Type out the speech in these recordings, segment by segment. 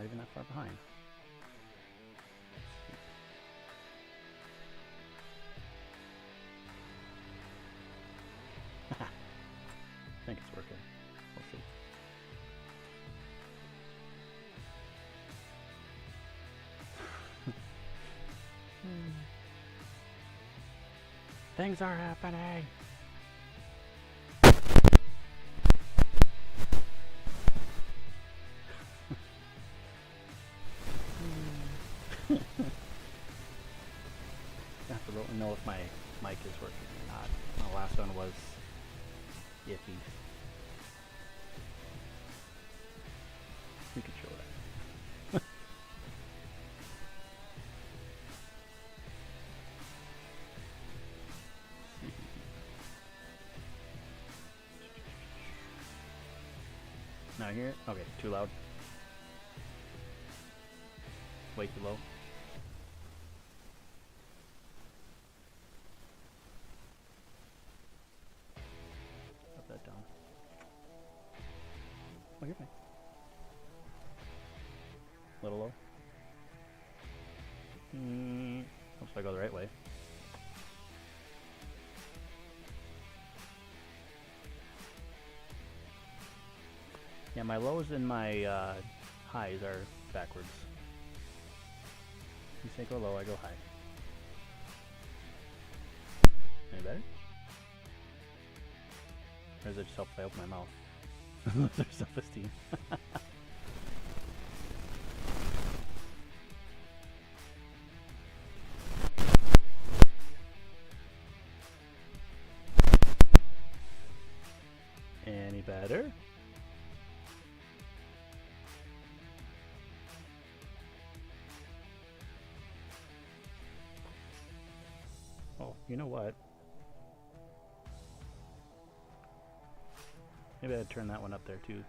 not even that far behind. I think it's working. We'll see. Things are happening. I have to really know if my mic is working or not. My last one was iffy. We can show that. Now hear it? Okay, too loud. Way too low. Put that down. Oh, you're fine. A little low. Hopes I go the right way. Yeah, my lows and my highs are backwards. You say go low, I go high. Any better? Or does it just help if I open my mouth? There's self-esteem. Any better? Oh, you know what? Maybe I'd turn that one up there too.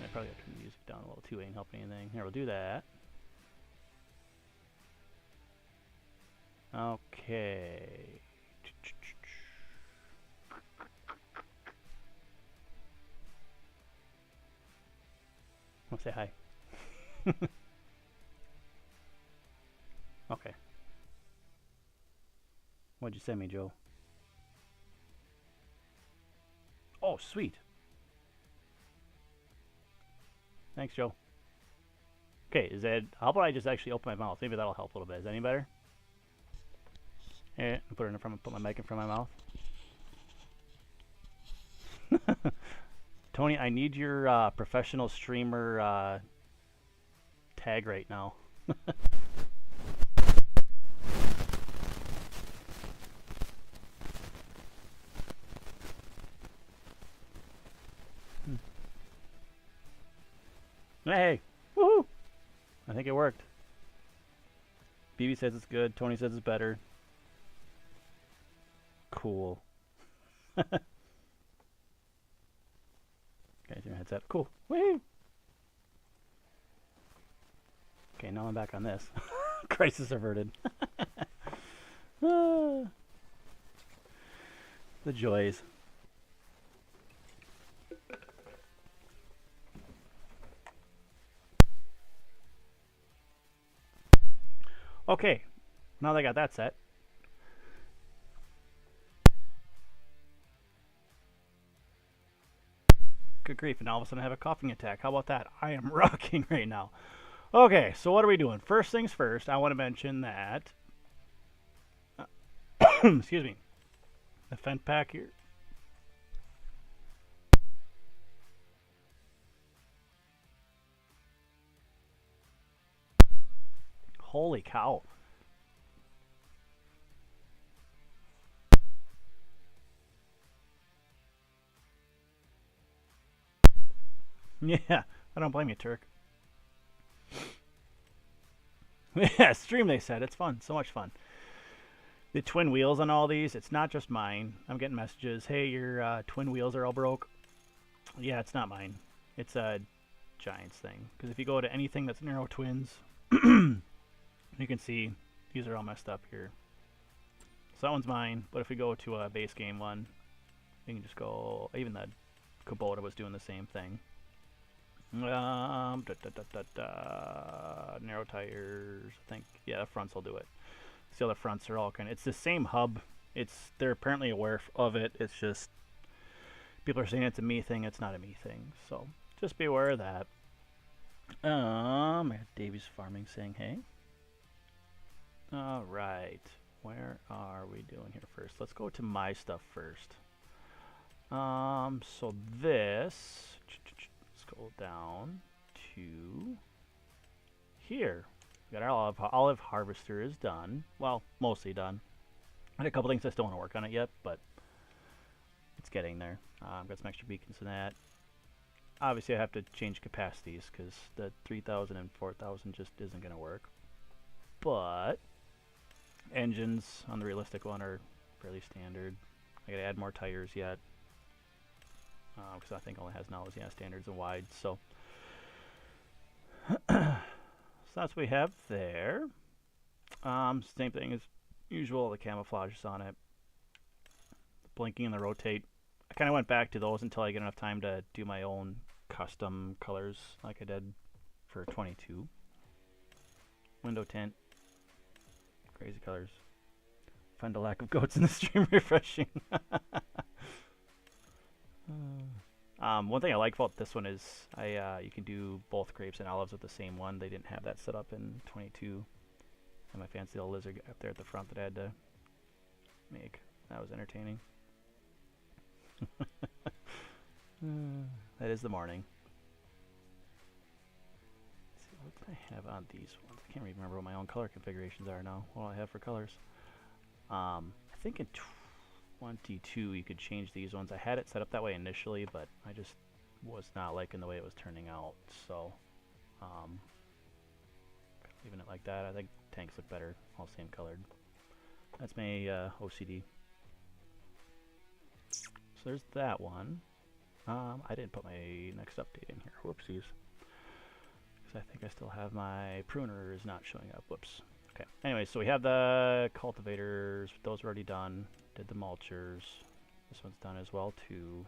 I probably have to turn the music down a little too, ain't helping anything. Here, we'll do that. Okay. I'll say hi. Okay. What'd you send me, Joe? Oh, sweet. Thanks, Joe. Okay, is that... How about I just actually open my mouth? Maybe that'll help a little bit. Is that any better? Yeah, put it in front. Put my mic in front of my mouth. Tony, I need your professional streamer tag right now. Hey! Woohoo! I think it worked. BB says it's good. Tony says it's better. Cool. Okay, your headset. Cool. Woohoo! Okay, now I'm back on this. Crisis averted. The joys. Okay, now that I got that set. Good grief, and all of a sudden I have a coughing attack. How about that? I am rocking right now. Okay, so what are we doing? First things first, I want to mention that... excuse me. The Fent pack here. Holy cow. Yeah, I don't blame you, Turk. Yeah, stream, they said. It's fun. So much fun. The twin wheels on all these, it's not just mine. I'm getting messages. Hey, your twin wheels are all broke. Yeah, it's not mine. It's a Giants thing. Because if you go to anything that's narrow twins, you can see these are all messed up here. So that one's mine. But if we go to a base game one, You can just go, even the Kubota was doing the same thing. Narrow tires, I think. Yeah, the fronts will do it. See how the fronts are all kind of, it's the same hub. They're apparently aware of it. It's just, people are saying it's a me thing. It's not a me thing. So just be aware of that. I got Davies Farming saying hey. All right. Where are we doing here first? Let's go to my stuff first. So this, scroll down to here. We got our olive harvester is done. Well, mostly done. I had a couple things I still want to work on it yet, but it's getting there. I've got some extra beacons in that. Obviously, I have to change capacities because the 3,000 and 4,000 just isn't going to work. But engines on the realistic one are fairly standard. I got to add more tires yet because I think it only has now standards and wides. So, so that's what we have there. Same thing as usual. The camouflage is on it. The blinking and the rotate. I kind of went back to those until I get enough time to do my own custom colors like I did for 22. Window tint. Crazy colors. Find a lack of goats in the stream refreshing. One thing I like about this one is you can do both grapes and olives with the same one. They didn't have that set up in 22. And my fancy little lizard up there at the front that I had to make. That was entertaining. That is the morning. Let's see, what did I have on these ones? I can't even remember what my own color configurations are now. What do I have for colors? I think in 22 you could change these ones. I had it set up that way initially, but I just was not liking the way it was turning out. So, leaving it like that. I think tanks look better, all same colored. That's my OCD. So there's that one. I didn't put my next update in here. Whoopsies. Because I think I still have my pruner is not showing up. Whoops. Okay. Anyway, so we have the cultivators. Those are already done. Did the mulchers. This one's done as well too.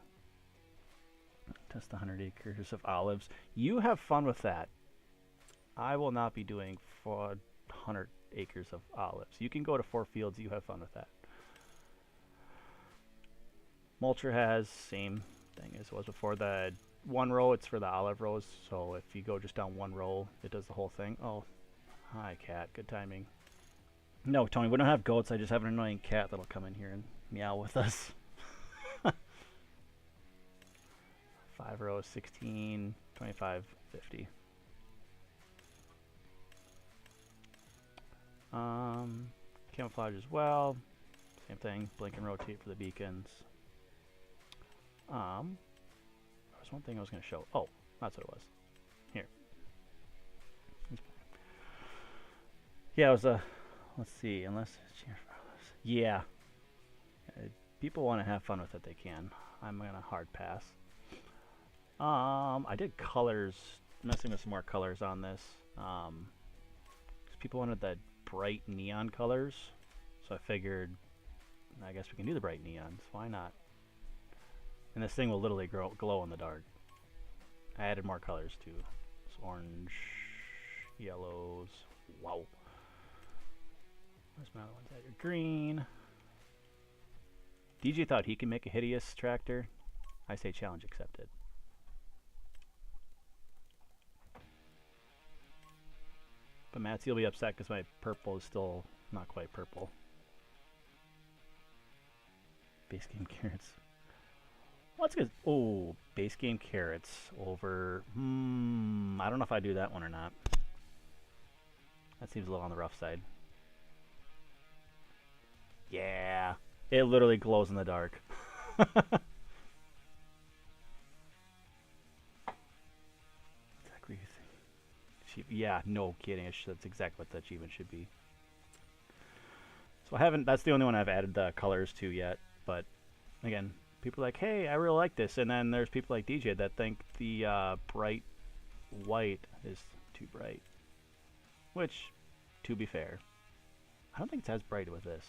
Test the 100 acres of olives. You have fun with that. I will not be doing 400 acres of olives. You can go to 4 fields. You have fun with that. Mulcher has same thing as it was before. The one row, it's for the olive rows. So if you go just down one row, it does the whole thing. Oh, hi cat. Good timing. No, Tony, we don't have goats. I just have an annoying cat that'll come in here and meow with us. 5 rows, 16, 25, 50. Camouflage as well. Same thing. Blink and rotate for the beacons. There was one thing I was going to show. Oh, that's what it was. Here. Yeah, it was a... Let's see, unless... Yeah. People want to have fun with it, they can. I'm going to hard pass. I did colors, messing with some more colors on this. Because people wanted the bright neon colors. So I figured, I guess we can do the bright neons. Why not? And this thing will literally glow in the dark. I added more colors too. So orange, yellows. Wow. Where's my other ones at? Your green. DJ thought he can make a hideous tractor. I say challenge accepted. But Matt, you'll be upset because my purple is still not quite purple. Base game carrots. What's good? Oh, base game carrots over. I don't know if I do that one or not. That seems a little on the rough side. Yeah, it literally glows in the dark. Exactly. Yeah, no kidding. That's exactly what the achievement should be. So I haven't. That's the only one I've added the colors to yet. But again, people are like, hey, I really like this, and then there's people like DJ that think the bright white is too bright. Which, to be fair, I don't think it's as bright with this.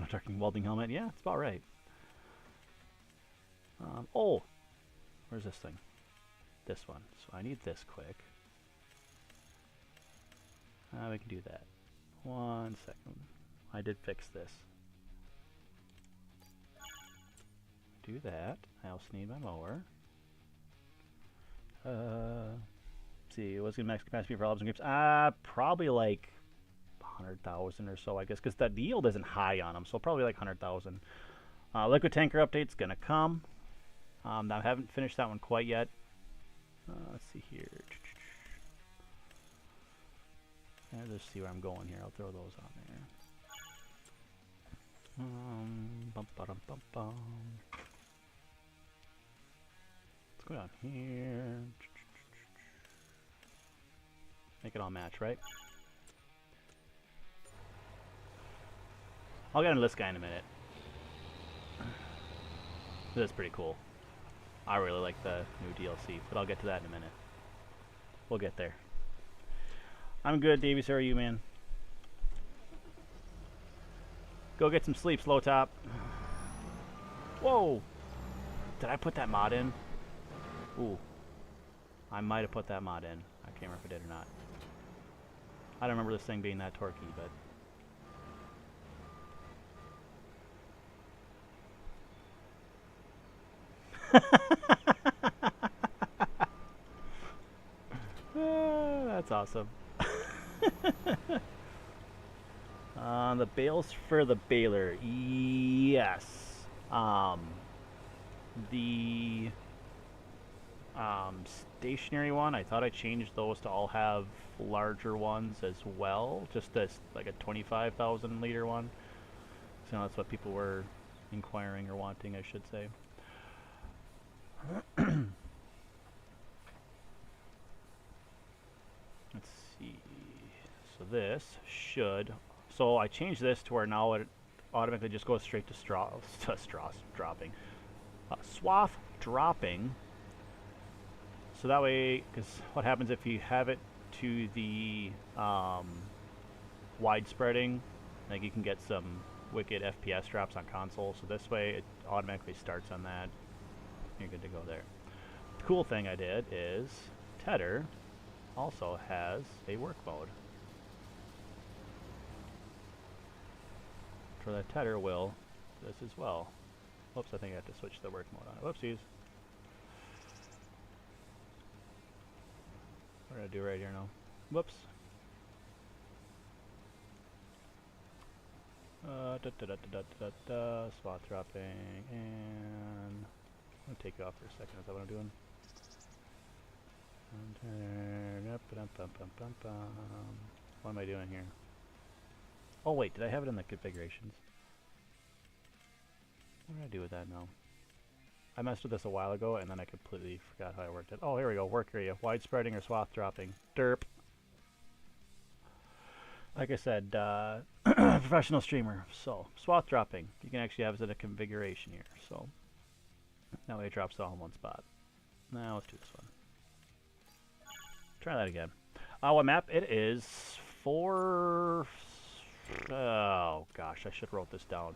Trucking welding helmet. Yeah, it's about right. Oh, where's this thing? This one. So I need this quick. We can do that. 1 second. I did fix this. Do that. I also need my mower. See, what's gonna max capacity for olives and grapes? Probably like 100,000 or so, I guess, because the yield isn't high on them, so probably like 100,000. Liquid tanker update's gonna come. I haven't finished that one quite yet. Let's see here. Let's see where I'm going here. I'll throw those on there. Bum, ba-dum, bum, bum. Let's go down here. Make it all match, right? I'll get into this guy in a minute. This is pretty cool. I really like the new DLC, but I'll get to that in a minute. We'll get there. I'm good, Davey. So are you, man? Go get some sleep, Slow Top. Whoa! Did I put that mod in? Ooh. I might have put that mod in. I can't remember if I did or not. I don't remember this thing being that torquey, but... That's awesome. The bales for the baler, yes. The stationary one, I thought I changed those to all have larger ones as well, just as like a 25,000 liter one. So that's what people were inquiring or wanting, I should say. Let's see. So this should. So I changed this to where now it automatically just goes straight to swath dropping. So that way, because what happens if you have it to the wide spreading, like you can get some wicked FPS drops on console. So this way it automatically starts on that. You're good to go there. The cool thing I did is Tedder also has a work mode. For the Tedder will this as well. Whoops, I think I have to switch the work mode on it. Whoopsies. What did I do right here now? Whoops. Spot dropping, and I'm gonna take you off for a second. Is that what I'm doing? What am I doing here? Oh wait, did I have it in the configurations? What did I do with that now? I messed with this a while ago and then I completely forgot how I worked it. Oh, here we go. Work area. Wide spreading or swath dropping. Derp. Like I said, professional streamer. So, swath dropping. You can actually have it in a configuration here. So, that way it drops it all in one spot. Now let's do this one. Try that again. What map? It is for... Oh, gosh. I should have wrote this down.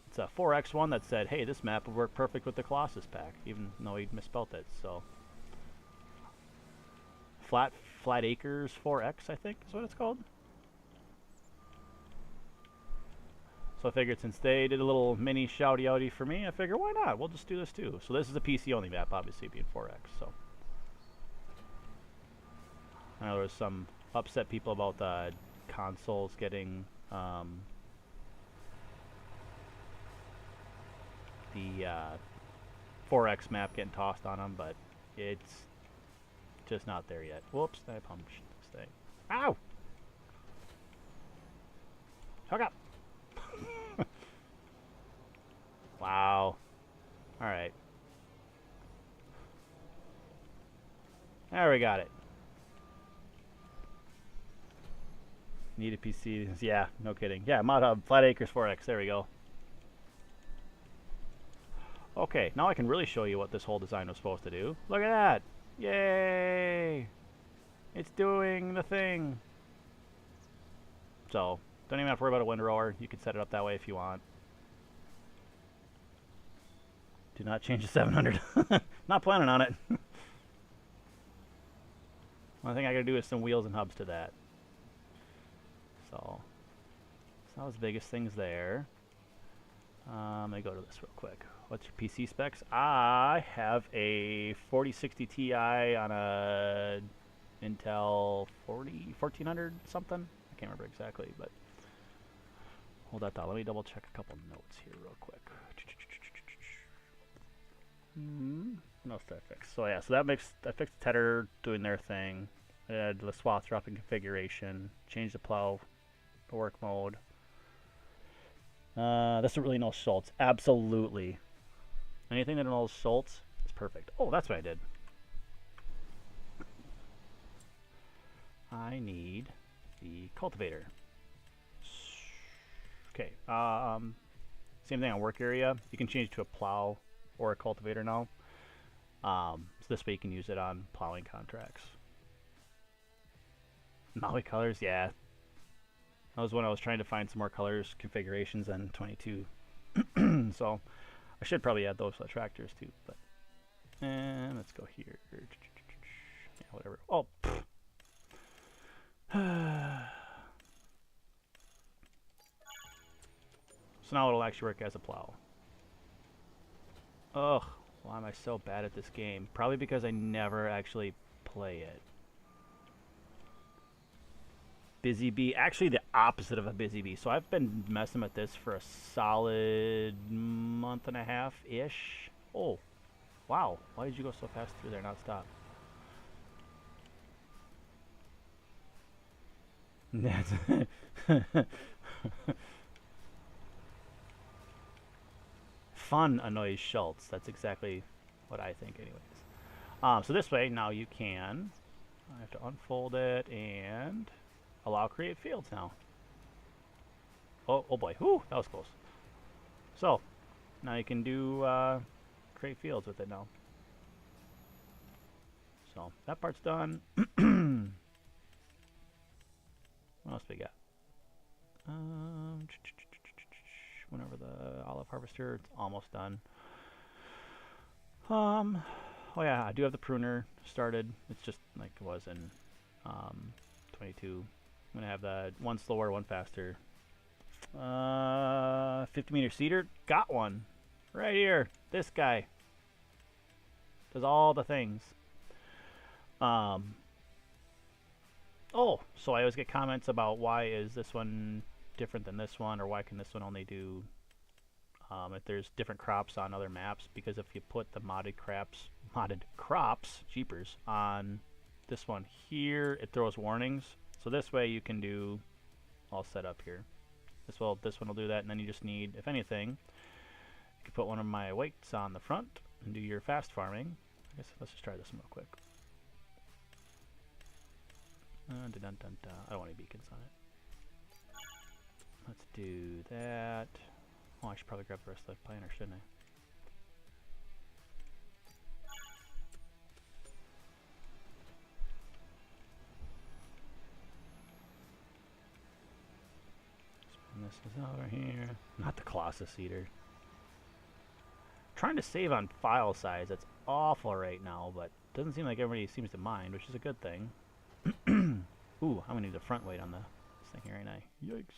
It's a 4X one that said, hey, this map would work perfect with the Colossus pack, even though he misspelled it, so. Flat Acres 4X, I think, is what it's called. So I figured since they did a little mini shouty-outy for me, I figured, why not? We'll just do this too. So this is a PC-only map, obviously, being 4X, so. I know there was some upset people about the consoles getting, the 4X map getting tossed on them, but it's just not there yet. Whoops, I punched this thing. Ow! Hook up! Wow. Alright. There, we got it. Need a PC. Yeah, no kidding. Yeah, Mod Hub, Flat Acres 4X. There we go. Okay, now I can really show you what this whole design was supposed to do. Look at that! Yay! It's doing the thing! So, Don't even have to worry about a windrower. You can set it up that way if you want. Do not change the 700. Not planning on it. One thing I gotta do is some wheels and hubs to that. So that was the biggest things there. Let me go to this real quick. What's your PC specs? I have a 4060 Ti on a Intel 1400 something. I can't remember exactly, but hold that thought. Let me double check a couple notes here real quick. What else did I fix? So yeah, so I fixed the tether doing their thing. I had the swath dropping configuration. Changed the plow to work mode. This really knows Schultz. Absolutely. Anything that knows Schultz is perfect. Oh, that's what I did. I need the cultivator. Okay. Same thing on work area. You can change it to a plow or a cultivator now. So this way you can use it on plowing contracts. Maui colors, yeah. That was when I was trying to find some more colors configurations on 22. So I should probably add those to the tractors too. But and let's go here. Yeah, whatever. Oh. So now it'll actually work as a plow. Ugh, why am I so bad at this game? Probably because I never actually play it. Busy bee, actually the opposite of a busy bee. So I've been messing with this for a solid month and a half-ish. Oh, wow. Why did you go so fast through there, not stop? Fun annoys Schultz. That's exactly what I think anyways. So this way, now you can, I have to unfold it and allow create fields now. Oh boy, whoo, that was close. So, now you can do create fields with it now. So, that part's done. What else we got? Whenever the olive harvester, it's almost done. Oh yeah, I do have the pruner started. It's just like it was in 22. I'm gonna have the one slower, one faster. 50-meter seeder, got one right here. This guy does all the things. Oh, so I always get comments about why is this one different than this one, or why can this one only do if there's different crops on other maps. Because if you put the modded crops, jeepers, on this one here, it throws warnings. So this way you can do all set up here. This one will do that, and then you just need, if anything, you can put one of my weights on the front and do your fast farming. I guess let's just try this one real quick. I don't want any beacons on it. Let's do that. Oh, I should probably grab the rest of the planter, shouldn't I? Spin this is over here. Not the Colossus Eater. Trying to save on file size. That's awful right now, but doesn't seem like everybody seems to mind, which is a good thing. Ooh, I'm gonna need the front weight on this thing here, ain't I? Yikes.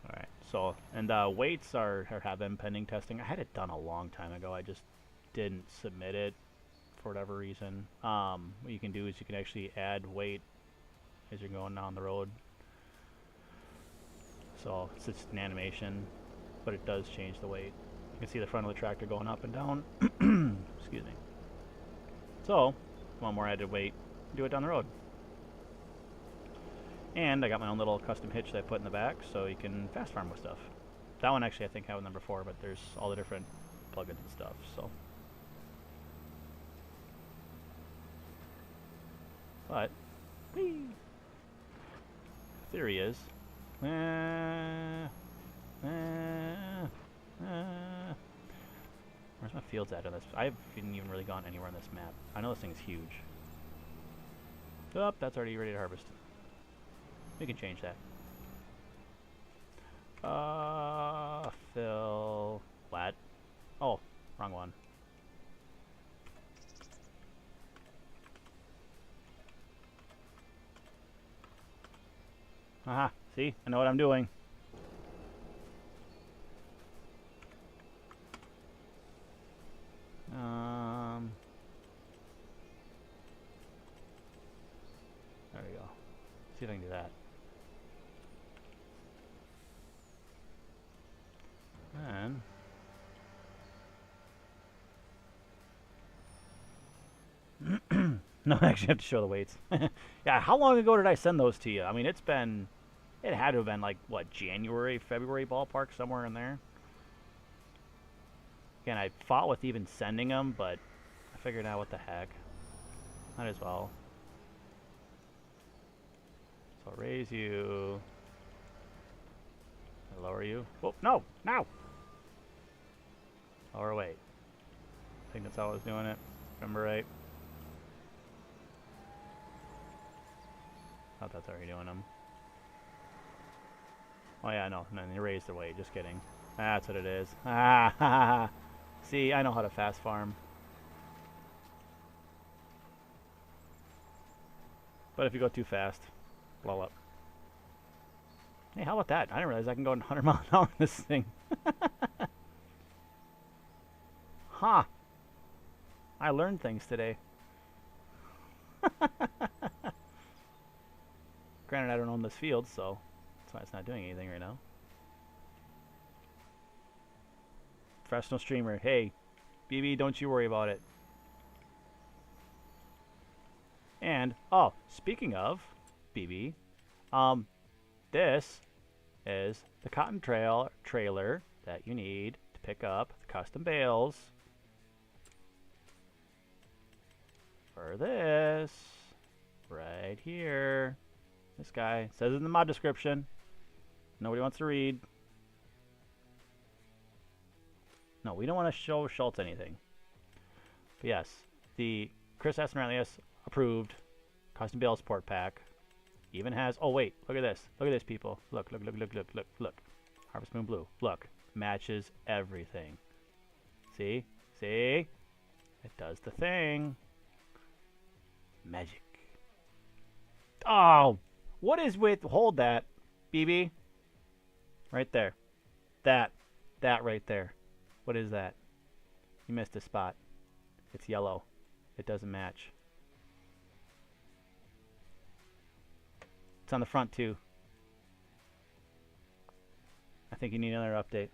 Alright, so, and weights have been pending testing. I had it done a long time ago. I just didn't submit it for whatever reason. What you can do is you can actually add weight as you're going down the road. So it's just an animation, but it does change the weight. You can see the front of the tractor going up and down. Excuse me. So, one more added weight, do it down the road. And I got my own little custom hitch that I put in the back, so you can fast farm with stuff. That one actually I think I have number 4, but there's all the different plugins and stuff. So, but theory is, Where's my fields at on this? I haven't even really gone anywhere on this map. I know this thing's huge. Oh, that's already ready to harvest. We can change that. Fill flat. Oh, wrong one. Aha, see? I know what I'm doing. There we go. See if I can do that. And no, I actually have to show the weights. Yeah, how long ago did I send those to you? I mean, it had to have been like, what, January, February ballpark, somewhere in there. Again, I fought with even sending them, but I figured out what the heck. Might as well. So I'll raise you. I'll lower you. Oh, no! No! Lower weight. I think that's how I was doing it. Remember right? Thought that's already doing them. Oh yeah, no. And then you raise the weight. Just kidding. That's what it is. Ah, ha, ha, ha. See, I know how to fast farm. But if you go too fast, blow up. Hey, how about that? I didn't realize I can go 100 miles an hour in this thing. Huh. I learned things today. Granted, I don't own this field, so that's why it's not doing anything right now. Professional streamer. Hey, BB, don't you worry about it. And, oh, speaking of BB, this is the cotton trailer that you need to pick up the custom bales for this right here. This guy says it in the mod description. Nobody wants to read. No, we don't want to show Schultz anything. But yes, the Chris S. Morales approved custom bale support pack even has, oh wait, look at this. Look at this, people. Look, look, look, look, look, look, look. Harvest Moon Blue. Look, matches everything. See? See? It does the thing. Magic. Oh, what is with, hold that, BB. Right there. That right there. What is that? You missed a spot. It's yellow. It doesn't match. It's on the front too. I think you need another update.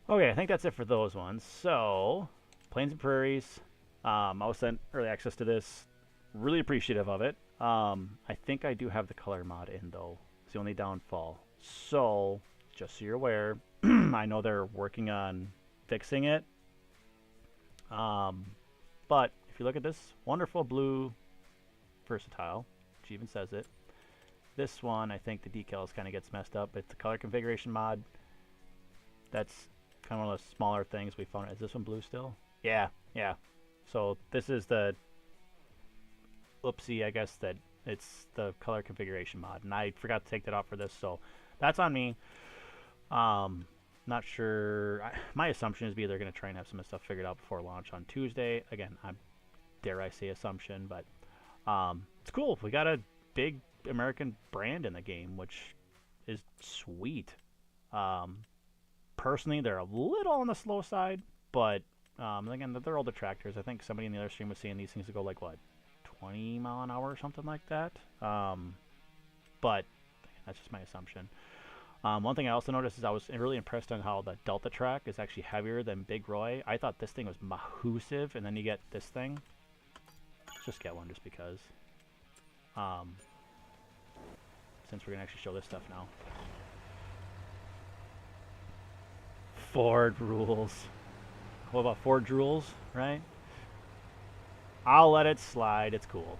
Okay, I think that's it for those ones. So, Plains and Prairies. I was sent early access to this. Really appreciative of it. I think I do have the color mod in though. It's the only downfall. So, just so you're aware, I know they're working on fixing it. But if you look at this wonderful blue versatile, which even says it, this one, I think the decals kind of gets messed up. It's the color configuration mod. That's kind of one of those smaller things we found. Is this one blue still? Yeah, yeah. So this is the oopsie, I guess, that it's the color configuration mod, and I forgot to take that off for this, so that's on me. Not sure. My assumption is they're going to try and have some of the stuff figured out before launch on Tuesday. Again, dare I say assumption, but it's cool. We got a big American brand in the game, which is sweet. Personally, they're a little on the slow side, but again, they're older tractors. I think somebody in the other stream was saying these things to go like, what, 20 mile an hour or something like that. But that's just my assumption. One thing I also noticed is I was really impressed on how the Delta track is actually heavier than Big Roy. I thought this thing was massive, and then you get this thing. Let's just get one just because. Since we're going to actually show this stuff now. Ford rules. What about Ford rules, right? I'll let it slide. It's cool.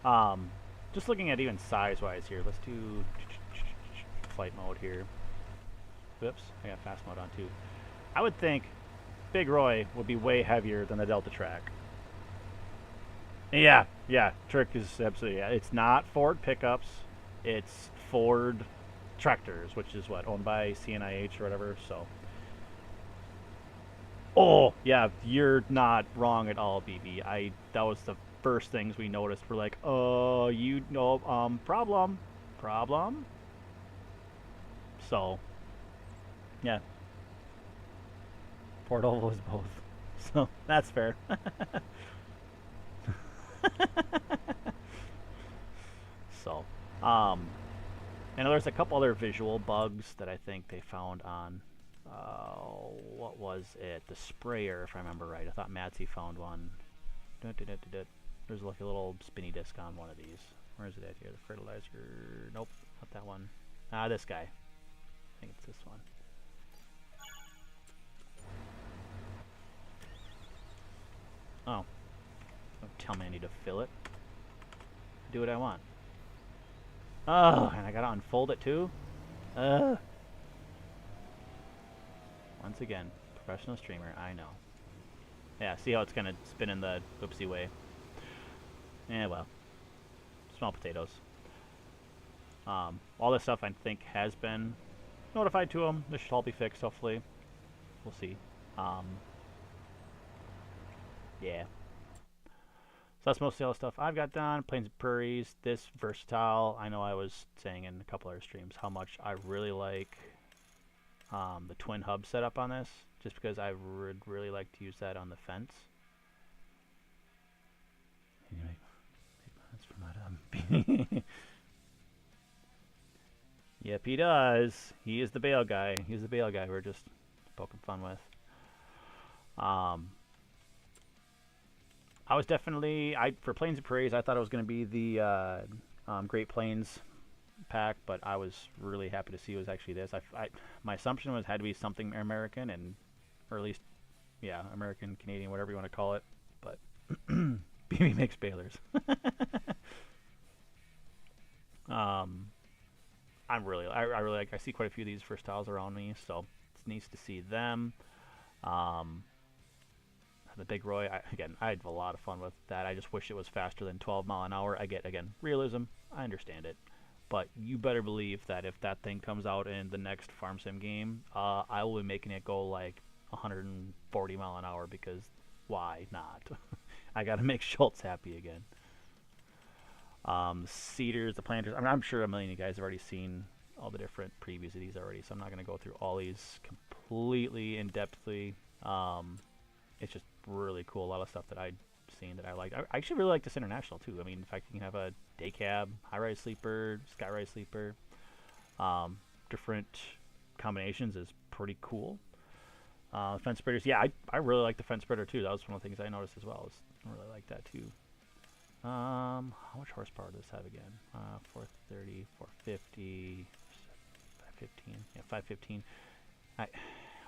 Um, just looking at even size-wise here. Let's do flight mode here. Whoops, I got fast mode on too. I would think Big Roy would be way heavier than the Delta Track. Yeah, yeah. Trick is absolutely. Yeah. It's not Ford pickups. It's Ford tractors, which is what, owned by CNIH or whatever. So. Oh yeah, you're not wrong at all, BB. That was the first things we noticed. We're like, oh, you know, problem. So. Yeah. Port Oval is both. So that's fair. So, and there's a couple other visual bugs that I think they found on, what was it? The sprayer, if I remember right. I thought Matsy found one. There's like a little spinny disc on one of these. Where is it at here? The fertilizer. Nope, not that one. This guy. I think it's this one. Oh. Don't tell me I need to fill it. Do what I want. Oh, and I gotta unfold it too? Once again, professional streamer, I know. Yeah, see how it's gonna spin in the oopsie way. Yeah, well. Small potatoes. All this stuff I think has been notified to them. This should all be fixed, hopefully. We'll see. Yeah. So that's mostly all the stuff I've got done. Plains and Prairies, this versatile. I know I was saying in a couple other streams how much I really like the twin hub setup on this, just because I would really like to use that on the fence. Anyway, that's for my Yep, he does. He is the bail guy. He's the bail guy we're just poking fun with. I was definitely, for Plains and Prairies, I thought it was going to be the Great Plains pack, but I was really happy to see it was actually this. My assumption was it had to be something American, and or at least, yeah, American, Canadian, whatever you want to call it. But BB makes balers. I really like. I see quite a few of these first tiles around me, so it's nice to see them. The Big Roy, I had a lot of fun with that. I just wish it was faster than 12 mile an hour. I get, again, realism. I understand it. But you better believe that if that thing comes out in the next Farm Sim game, I will be making it go like 140 mile an hour, because why not? I got to make Schultz happy again. Cedars, the planters. I mean, I'm sure a million of you guys have already seen all the different previews of these already, so I'm not going to go through all these completely in-depthly. It's just really cool. A lot of stuff that I'd seen that I liked. I actually really like this International too. I mean, in fact, you can have a day cab, high-rise sleeper, sky-rise sleeper. Different combinations is pretty cool. Fence spreaders, yeah, I really like the fence spreader too. That was one of the things I noticed as well. I really like that too. How much horsepower does this have again? 430, 450, 515. Yeah, 515.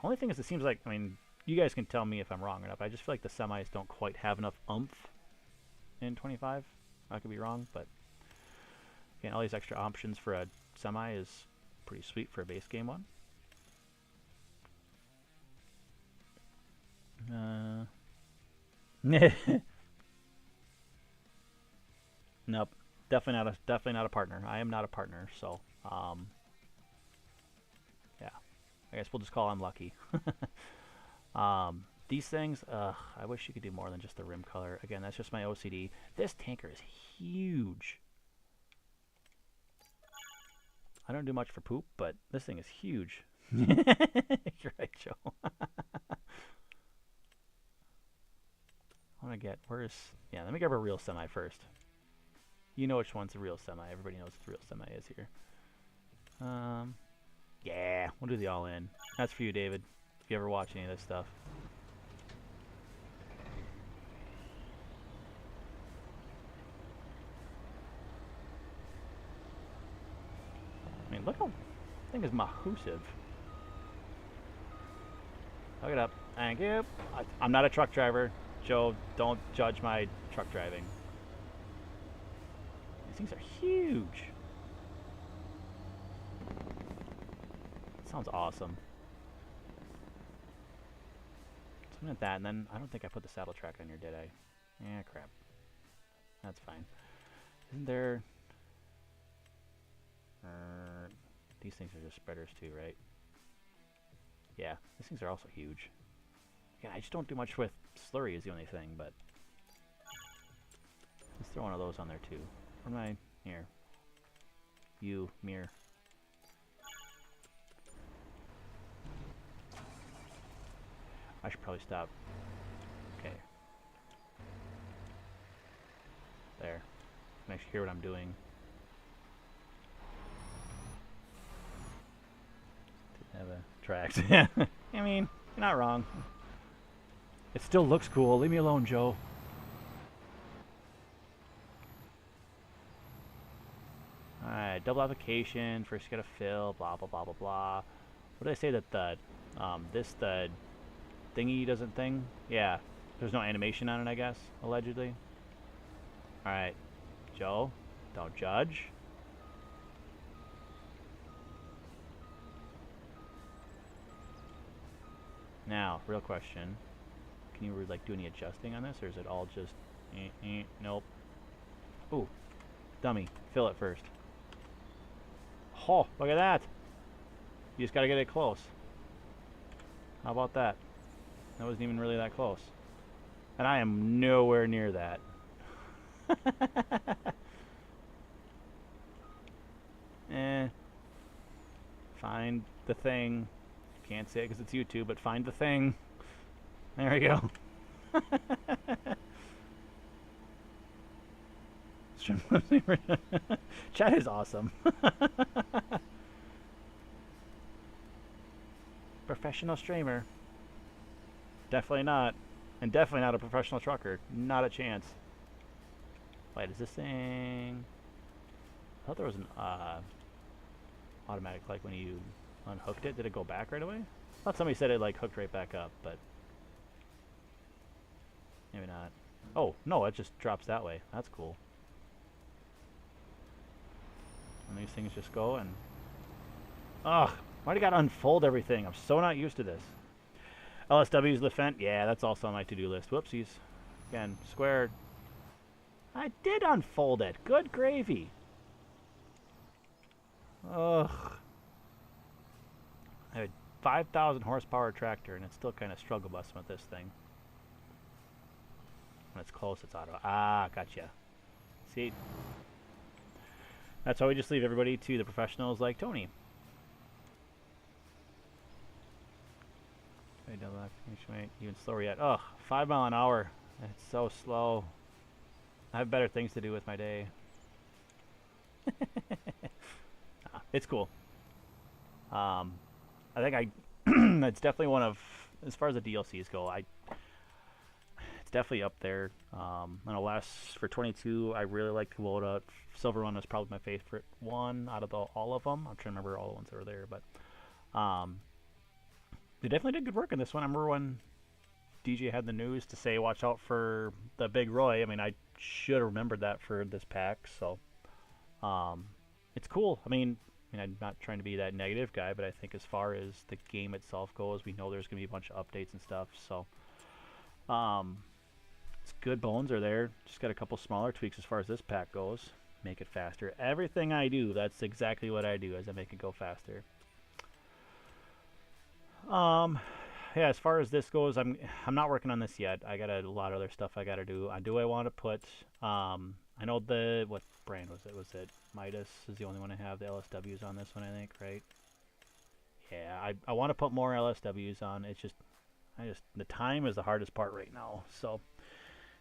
Only thing is, it seems like, I mean, you guys can tell me if I'm wrong or not, but I just feel like the semis don't quite have enough oomph in 25. I could be wrong, but again, all these extra options for a semi is pretty sweet for a base game one. Nope, definitely not a partner. I am not a partner, so yeah, I guess we'll just call him lucky. These things, I wish you could do more than just the rim color. Again, that's just my OCD. This tanker is huge. I don't do much for poop, but this thing is huge. You're right, Joe. I want to get, yeah, let me grab a real semi first. You know which one's the real semi. Everybody knows what the real semi is here. Yeah, we'll do the all-in. That's for you, David, if you ever watch any of this stuff. I mean, look how this thing is massive. Hook it up. Thank you. I'm not a truck driver. Joe, don't judge my truck driving. These things are huge. Sounds awesome. So I'm at that, and then I don't think I put the saddle track on here, did I? Yeah, crap. That's fine. Isn't there... these things are just spreaders too, right? Yeah, these things are also huge. Yeah, I just don't do much with slurry is the only thing, but... let's throw one of those on there too. Where am I? Here. You, mirror. I should probably stop. Okay. There. Can actually hear what I'm doing. Didn't have a tracks. Yeah. I mean, you're not wrong. It still looks cool. Leave me alone, Joe. Alright, double application. First you gotta fill, blah blah blah blah blah. What did I say that the the thingy doesn't thing? Yeah. There's no animation on it, I guess, allegedly. Alright. Joe, don't judge. Now, real question. Can you like do any adjusting on this, or is it all just nope. Ooh. Dummy. Fill it first. Oh, look at that. You just gotta get it close. How about that? That wasn't even really that close. And I am nowhere near that. Find the thing. Can't say it because it's YouTube, but find the thing. There we go. Chat is awesome. Professional streamer. Definitely not. And definitely not a professional trucker. Not a chance. Wait, is this thing... I thought there was an automatic, like when you unhooked it, did it go back right away? I thought somebody said it like hooked right back up, but maybe not. Oh, no, it just drops that way. That's cool. And these things just go and... ugh, why'd I gotta unfold everything? I'm so not used to this. LSW's the fent? Yeah, that's also on my to-do list. Whoopsies. Again, squared. I did unfold it. Good gravy. Ugh. I have a 5,000 horsepower tractor, and it's still kind of struggle busting with this thing. When it's close, it's auto. Ah, gotcha. See? That's why we just leave everybody to the professionals like Tony. Even slower yet. Ugh, 5 miles an hour. It's so slow. I have better things to do with my day. It's cool. I think it's definitely one of, as far as the DLCs go, it's definitely up there. I know for 22, I really liked Kubota. Silver one was probably my favorite one out of all of them. I'm trying to remember all the ones that were there, but they definitely did good work in this one. I remember when DJ had the news to say, watch out for the Big Roy. I mean, I should have remembered that for this pack, so it's cool. I mean, I'm not trying to be that negative guy, but I think as far as the game itself goes, we know there's going to be a bunch of updates and stuff, so it's good. Bones are there. Just got a couple smaller tweaks as far as this pack goes. Make it faster. Everything I do, that's exactly what I do, as I make it go faster. Yeah, as far as this goes, I'm not working on this yet. I got a lot of other stuff I got to do. Do I want to put I know what brand was it? Was it Midas is the only one I have the LSWs on this one, I think, right? Yeah, I want to put more LSWs on. It's just the time is the hardest part right now. So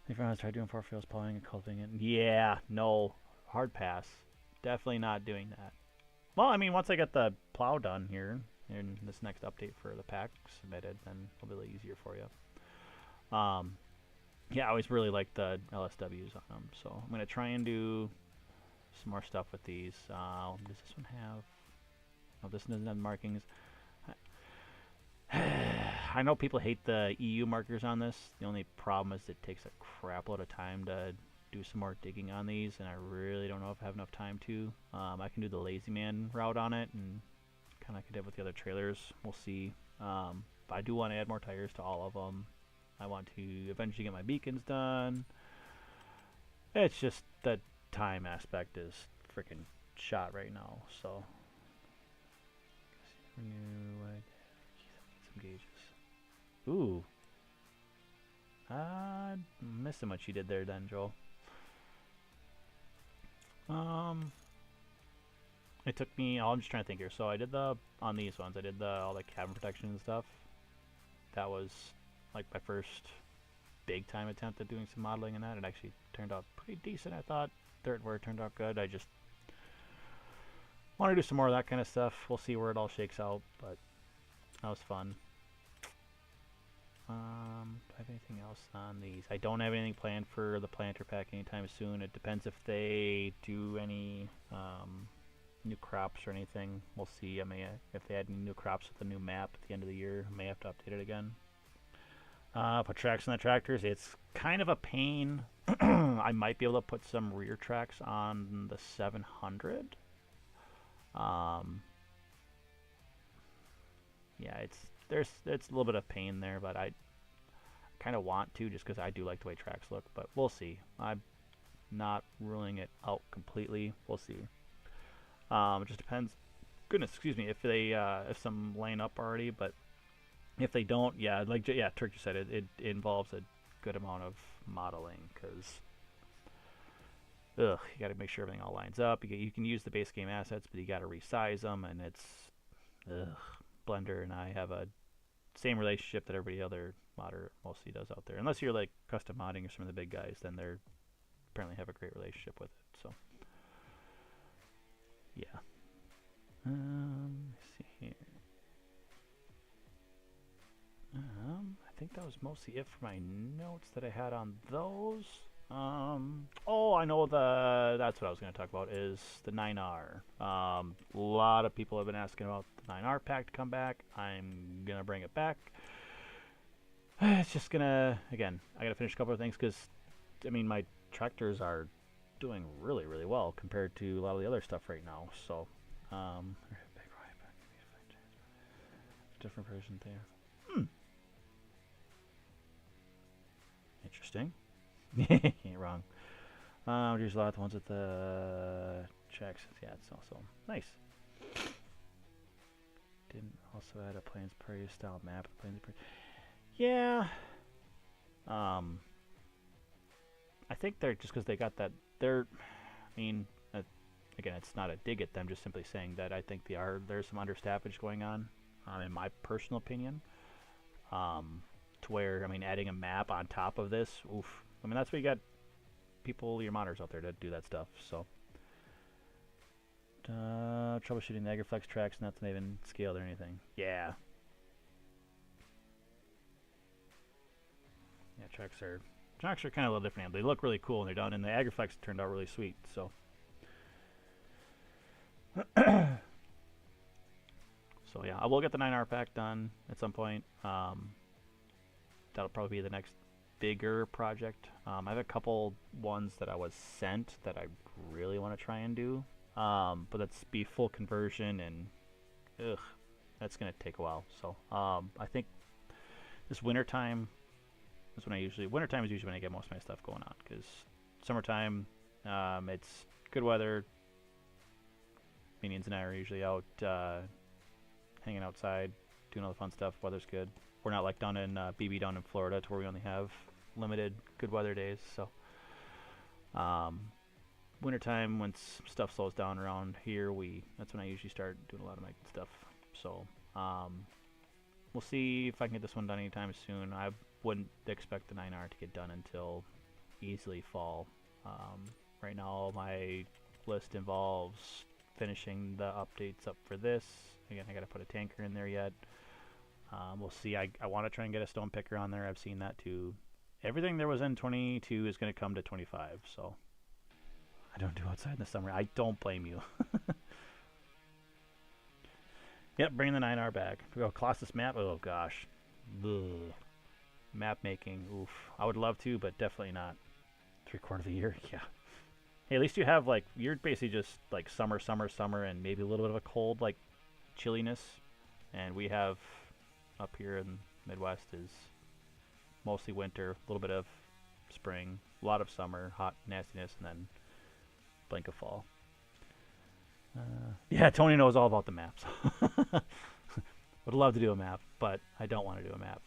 if I try doing 4 fields plowing and cultivating it, yeah, no, hard pass. Definitely not doing that. Well, I mean, once I get the plow done here in this next update for the pack submitted, then it'll be a little easier for you. Yeah, I always really like the LSWs on them, so I'm going to try and do some more stuff with these. Does this one have... oh, this doesn't have markings. I know people hate the EU markers on this. The only problem is it takes a crap load of time to do some more digging on these, and I really don't know if I have enough time to. I can do the lazy man route on it, and kind of like I did with the other trailers. We'll see. But I do want to add more tires to all of them. I want to eventually get my beacons done. It's just the time aspect is freaking shot right now. So renew. Some gauges. Ooh. Missing what you did there, then, Joel. It took me. I'm just trying to think here. So I did on these ones. I did all the cabin protection and stuff. That was like my first big time attempt at doing some modeling in that. It actually turned out pretty decent. I thought third word turned out good. I just want to do some more of that kind of stuff. We'll see where it all shakes out, but that was fun. Do I have anything else on these? I don't have anything planned for the planter pack anytime soon. It depends if they do any new crops or anything. We'll see. I may, if they add any new crops with the new map at the end of the year, I may have to update it again. Put tracks on the tractors. It's kind of a pain. I might be able to put some rear tracks on the 700. Yeah, it's a little bit of pain there, but I kind of want to just because I do like the way tracks look. But we'll see. I'm not ruling it out completely. We'll see. It just depends. Goodness, excuse me. If they if some line up already, but if they don't, yeah, like Turkey said, it involves a good amount of modeling because you got to make sure everything all lines up. You can use the base game assets, but you got to resize them, and it's Blender and I have a same relationship that everybody other modder mostly does out there. Unless you're like custom modding or some of the big guys, then they're apparently have a great relationship with it. So yeah. Let's see here. I think that was mostly it for my notes that I had on those. Oh, I know that's what I was going to talk about is the 9R. A lot of people have been asking about the 9R pack to come back. I'm going to bring it back. It's just going to, again, I got to finish a couple of things because, I mean, my tractors are doing really, really well compared to a lot of the other stuff right now. So, different version there. Interesting. Ain't wrong. There's a lot of the ones with the checks. Yeah, it's also nice. Didn't also add a Plains Prairie style map. Plains Prairie. Yeah. I think they're just because they got that. They're. I mean, again, it's not a dig at them. Just simply saying that I think there's some understaffage going on. In my personal opinion. To where, I mean, adding a map on top of this, oof. I mean, that's where you got people, your modders out there to do that stuff, so. Troubleshooting the Agriflex tracks, not even scaled or anything. Yeah. Yeah, tracks are kind of a little different. They look really cool when they're done, and the Agriflex turned out really sweet, so. So yeah, I will get the 9R pack done at some point. That'll probably be the next bigger project. I have a couple ones that I was sent that I really want to try and do, but that's be full conversion, and that's gonna take a while. So I think this wintertime is when wintertime is usually when I get most of my stuff going on, because summertime it's good weather. Minions and I are usually out hanging outside, doing all the fun stuff. Weather's good. We're not like down in BB down in Florida, to where we only have limited good weather days. So, wintertime, when stuff slows down around here, that's when I usually start doing a lot of my stuff. So, we'll see if I can get this one done anytime soon. I wouldn't expect the 9R to get done until easily fall. Right now, my list involves finishing the updates up for this. Again, I got to put a tanker in there yet. We'll see. I want to try and get a stone picker on there. I've seen that too. Everything there was in 22 is going to come to 25. So I don't do outside in the summer. I don't blame you. Yep, bring the 9R back. We go Colossus map. Oh gosh, Ugh. Map making, oof. I would love to, but definitely not 3/4 of the year. Yeah. Hey, at least you have like you're basically just like summer, summer, summer, and maybe a little bit of a cold like chilliness, and we have up here in Midwest is mostly winter, a little bit of spring, a lot of summer, hot nastiness, and then blink of fall. Yeah, Tony knows all about the maps. Would love to do a map, but I don't want to do a map.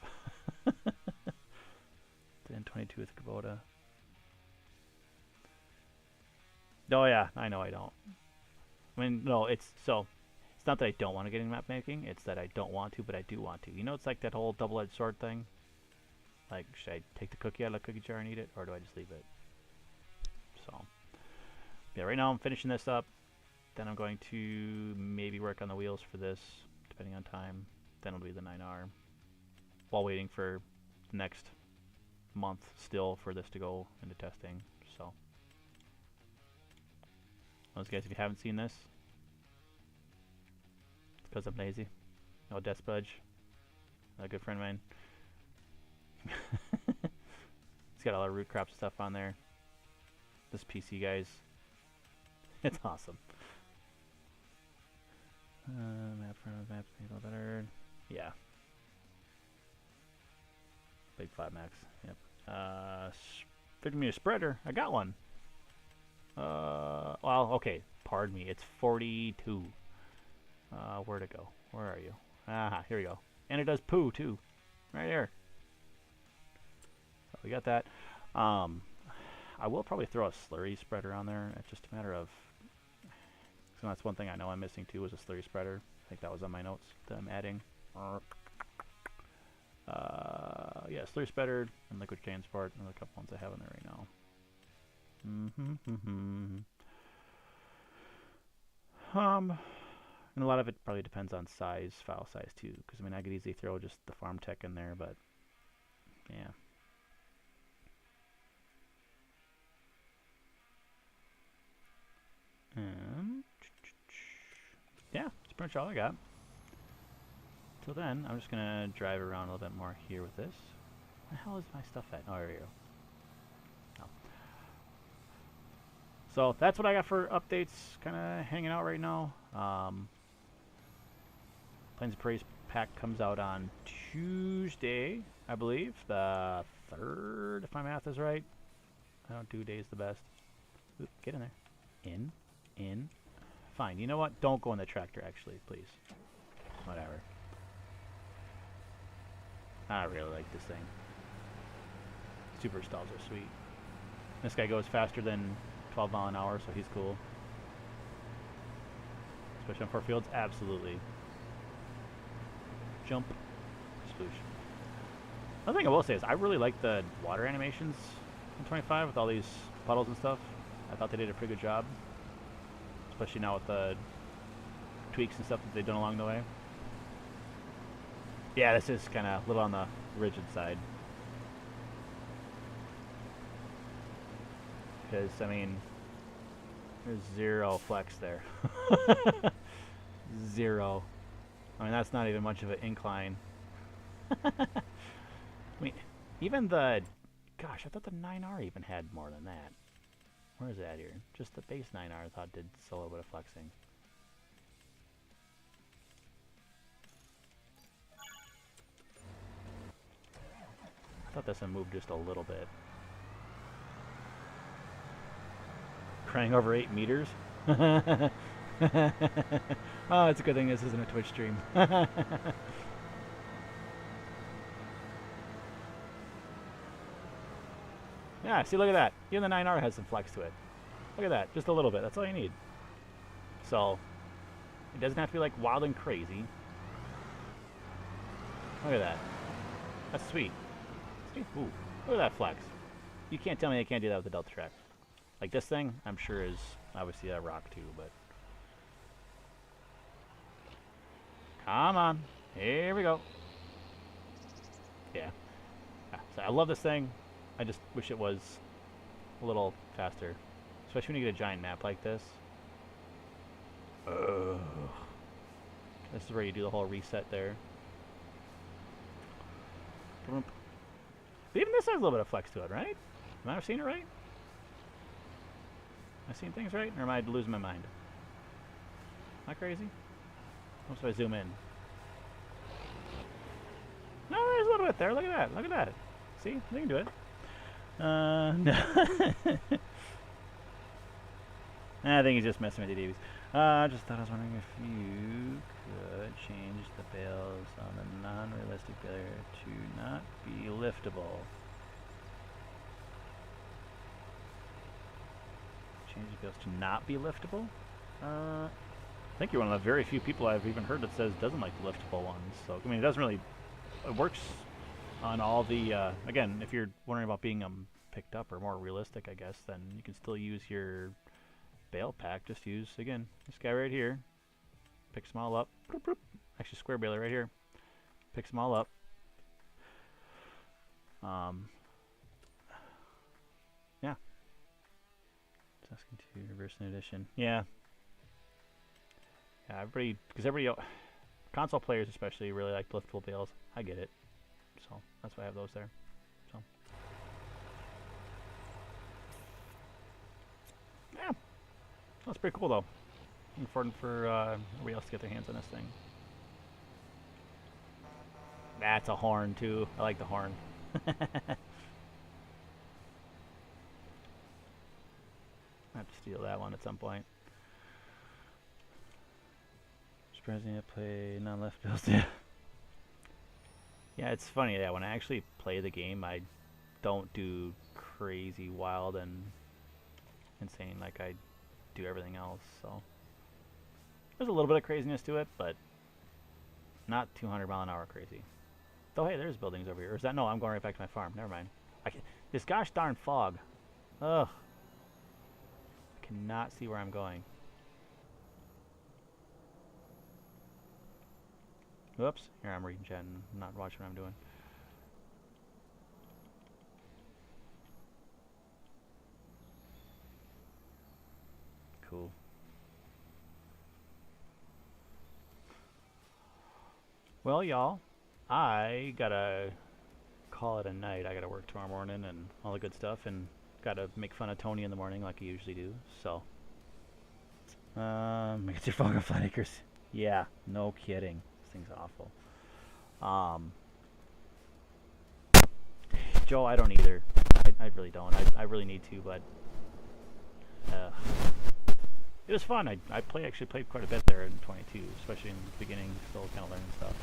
Then 22 with Kubota. Oh yeah, I know I don't. I mean, no, it's not that I don't want to get into map making. It's that I don't want to, but I do want to. You know, it's like that whole double-edged sword thing. Like, should I take the cookie out of the cookie jar and eat it, or do I just leave it? So, yeah, right now I'm finishing this up. Then I'm going to maybe work on the wheels for this, depending on time. Then it'll be the 9R. While waiting for the next month still for this to go into testing. So, those guys, if you haven't seen this, it's because I'm lazy. No Death Budge, a good friend of mine. He's got all our root crop stuff on there. This PC, guys, it's awesome. Map for maps made a little better. Yeah. Big flat max. Yep. 50 meter spreader. I got one. Well, okay. Pardon me. It's 42. Where to go? Where are you? Aha, here we go. And it does poo too, right here. So we got that. I will probably throw a slurry spreader on there. It's just a matter of. So that's one thing I know I'm missing too, was a slurry spreader. I think that was on my notes that I'm adding. Yeah, slurry spreader and liquid transport. Another couple ones I have in there right now. And a lot of it probably depends on size, file size too. Because I mean, I could easily throw just the farm tech in there, but yeah. Yeah, that's pretty much all I got. Till then, I'm just gonna drive around a little bit more here with this. Where the hell is my stuff at? Oh, there we go. Oh. So that's what I got for updates. Kind of hanging out right now. Plains and Prairies pack comes out on Tuesday, I believe, the 3rd, if my math is right. I don't do days the best. Oop, get in there. In. Fine. You know what? Don't go in the tractor, actually, please. Whatever. I really like this thing. Super stalls are sweet. This guy goes faster than 12 mile an hour, so he's cool. Especially on 4 fields, absolutely. Jump. Sploosh. Another thing I will say is I really like the water animations in 25 with all these puddles and stuff. I thought they did a pretty good job. Especially now with the tweaks and stuff that they've done along the way. Yeah, this is kind of a little on the rigid side. Because, I mean, there's zero flex there. Zero. I mean, that's not even much of an incline. I mean, even the... Gosh, I thought the 9R even had more than that. Where is that here? Just the base 9R I thought did a little bit of flexing. I thought this one moved just a little bit. Crying over 8 meters? Oh, it's a good thing this isn't a Twitch stream. Yeah, see, look at that. Even the 9R has some flex to it. Look at that. Just a little bit. That's all you need. So, it doesn't have to be like wild and crazy. Look at that. That's sweet. See? Ooh, look at that flex. You can't tell me they can't do that with the Delta Track. Like this thing, I'm sure is obviously a rock too, but... Come on. Here we go. Yeah. So I love this thing. I just wish it was a little faster. Especially when you get a giant map like this. This is where you do the whole reset there. But even this has a little bit of flex to it, right? Am I seeing it right? Am I seeing things right? Or am I losing my mind? Am I crazy? What if I zoom in? No, there's a little bit there. Look at that. Look at that. See? They can do it. No. I think he's just messing with the DVs. I just thought I was wondering if you could change the bales on the non-realistic failure to not be liftable. Change the bales to not be liftable? I think you're one of the very few people I've even heard that says doesn't like the liftable ones. So, I mean, it doesn't really... It works on all the... again, if you're wondering about being picked up or more realistic, I guess, then you can still use your bale pack. Just use, again, this guy right here. Picks them all up. Bloop, bloop. Actually, square baler right here. Picks them all up. Yeah. It's asking to reverse an addition. Yeah. Yeah, everybody, because console players especially really like liftable bales. I get it. So, that's why I have those there. So. Yeah. That's pretty cool, though. Looking forward for everybody else to get their hands on this thing. That's a horn, too. I like the horn. I have to steal that one at some point. Surprising to play non-left bills. Yeah. Yeah, it's funny. Yeah, when I actually play the game, I don't do crazy, wild, and insane like I do everything else. So there's a little bit of craziness to it, but not 200-mile-an-hour crazy. Though, hey, there's buildings over here. Or is that? No, I'm going right back to my farm. Never mind. This gosh darn fog. Ugh. I cannot see where I'm going. Whoops. Here, I'm reading chat and not watching what I'm doing. Cool. Well, y'all, I gotta call it a night. I gotta work tomorrow morning and all the good stuff, and gotta make fun of Tony in the morning like I usually do. So, get your phone on Flat Acres. Yeah, no kidding. This thing's awful. Joe, I don't either. I really don't. I really need to, but it was fun. I actually played quite a bit there in 22, especially in the beginning, still kind of learning stuff.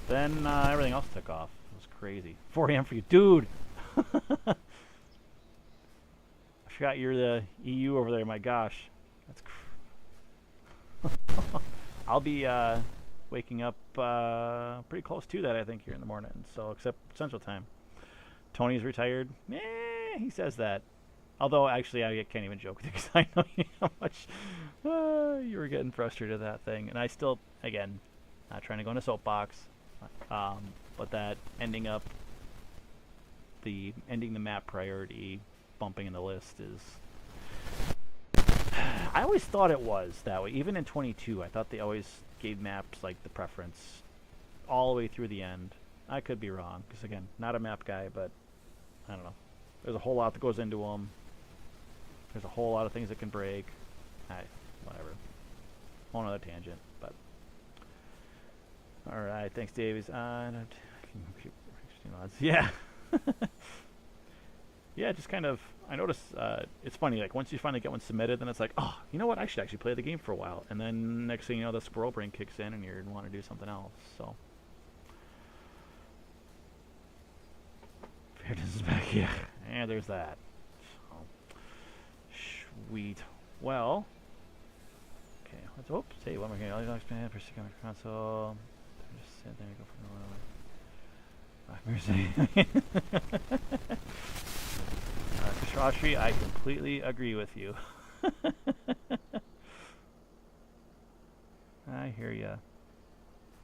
And then everything else took off. It was crazy. 4 a.m. for you, dude. I forgot you're the EU over there. My gosh, that's. I'll be waking up pretty close to that, I think, here in the morning. So, except Central Time. Tony's retired. He says that. Although, actually, I can't even joke with you because I know how much you were getting frustrated at that thing. And I still, again, not trying to go in a soapbox, but that ending the map priority bumping in the list is... I always thought it was that way. Even in 22, I thought they always gave maps like the preference all the way through the end. I could be wrong because, again, not a map guy, but I don't know. There's a whole lot that goes into them. There's a whole lot of things that can break. Whatever. Whole other tangent, but... Alright, thanks, Davies. Yeah. Yeah, just kind of... I noticed, it's funny, like, once you finally get one submitted, then it's like, oh, you know what, I should actually play the game for a while. And then, next thing you know, the squirrel brain kicks in and you want to do something else, so... Fairness is back, yeah. And there's that. Sweet. Well, okay. Let's. Oops. Hey, one more game. I'll expand. Pursue coming console. Just sit there and go for the Shrashi, I completely agree with you. I hear ya.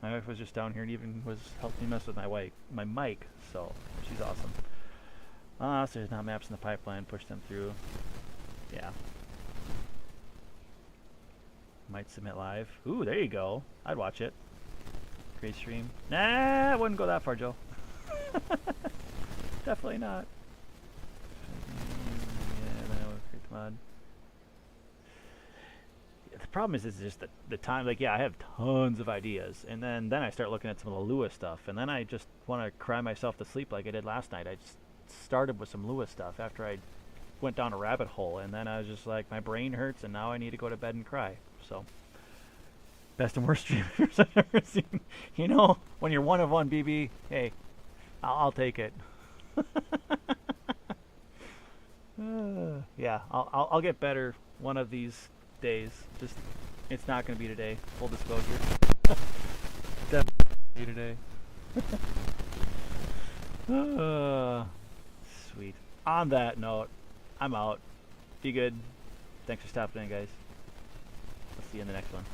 My wife was just down here and even was helping me mess with my mic, so she's awesome. So there's not maps in the pipeline. Push them through. Yeah. Might submit live. Ooh, there you go. I'd watch it. Great stream. Nah, I wouldn't go that far, Joe. Definitely not. Yeah, then I will create the mod. The problem is just the time. Like, yeah, I have tons of ideas, and then I start looking at some of the Lua stuff, and then I just want to cry myself to sleep like I did last night. I just started with some Lua stuff after I went down a rabbit hole, and then I was just like, my brain hurts, and now I need to go to bed and cry. So, best and worst streamers I've ever seen. You know, when you're one of one, BB, hey, I'll take it. Yeah, I'll get better one of these days. Just, it's not going to be today. Full disclosure. Definitely today. Sweet. On that note, I'm out. Be good. Thanks for stopping in, guys. I'll see you in the next one.